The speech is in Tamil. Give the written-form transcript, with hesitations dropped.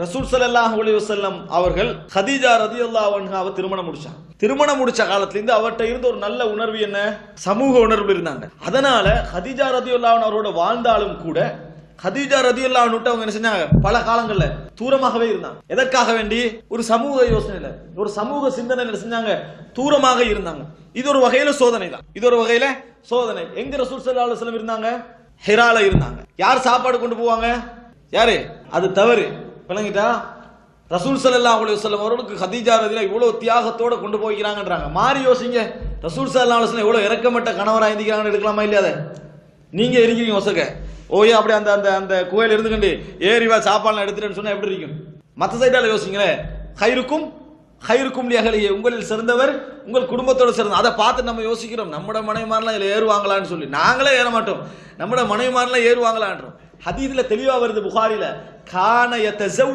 ரசூல் ஸல்லல்லாஹு அலைஹி வஸல்லம் அவர்கள் ஹதீஜா ரலியல்லாஹு அன்ஹாவை திருமணம் முடிச்சாங்க. திருமணம் முடிச்ச காலத்துல இருந்து அவர்கிட்ட இருந்த ஒரு நல்ல உணர்வு என்ன? சமூக உணர்வு இருந்தாங்க. அதனால ஹதீஜா ரலியல்லாஹு அன்ஹா அவரோட வாழ்ந்தாலும் கூட ஹதீஜா ரலியல்லாஹு அன்ஹா அவங்க என்ன செஞ்சாங்க? பல காலங்கள்ல தூரமாகவே இருந்தாங்க. எதற்காக வேண்டி? ஒரு சமூக யோசனையில, ஒரு சமூக சிந்தனையில செஞ்சாங்க, தூரமாக இருந்தாங்க. இது ஒரு வகையில சோதனை தான். இது ஒரு வகையில சோதனை. எங்க ரசூல் ஸல்லல்லாஹு அலைஹி வஸல்லம் இருந்தாங்க? ஹிரால இருந்தாங்க. யார் சாப்பாடு கொண்டு போவாங்க? யாரு? அது தவறு. விளங்கிட்டா? ரசூல் ஸல்லல்லாஹு அலைஹி வஸல்லம் அவர்களுக்கு ஹதீஜா ரலியல்லாஹு இவ்வளவு தியாகத்தோட கொண்டு போய்க்கிறாங்கன்றாங்க. மாறி யோசிங்க, ரசூல் ஸல்லல்லாஹு அலைஹி வஸல்லம் இவ்வளவு இறக்கமட்ட கணவரா இருந்திருக்காங்கன்னு எடுக்கலாமா இல்லையா? நீங்க இருக்கிறீங்க ஒசக்க ஓயே அப்படி அந்த அந்த அந்த கோயில் இருந்துக்கண்டு ஏறிவா சாப்பாடுலாம் எடுத்துட்டேன்னு சொன்னா எப்படி இருக்கும்? மற்ற சைடால யோசிங்களேன். ஹைருக்கும் ஹைருக்கும் லியஹலிஹி, உங்களில் சிறந்தவர் உங்கள் குடும்பத்தோட சிறந்த. அதை பார்த்து நம்ம யோசிக்கிறோம், நம்மட மனைவிமாரெல்லாம் இதில் ஏறுவாங்களான்னு சொல்லி. நாங்களே ஏற மாட்டோம், நம்மட மனைவிமாரெல்லாம் ஏறுவாங்களான்றோம். ஹதீஸ்ல தெளிவா வருது, புகாரில கான யதஸவ்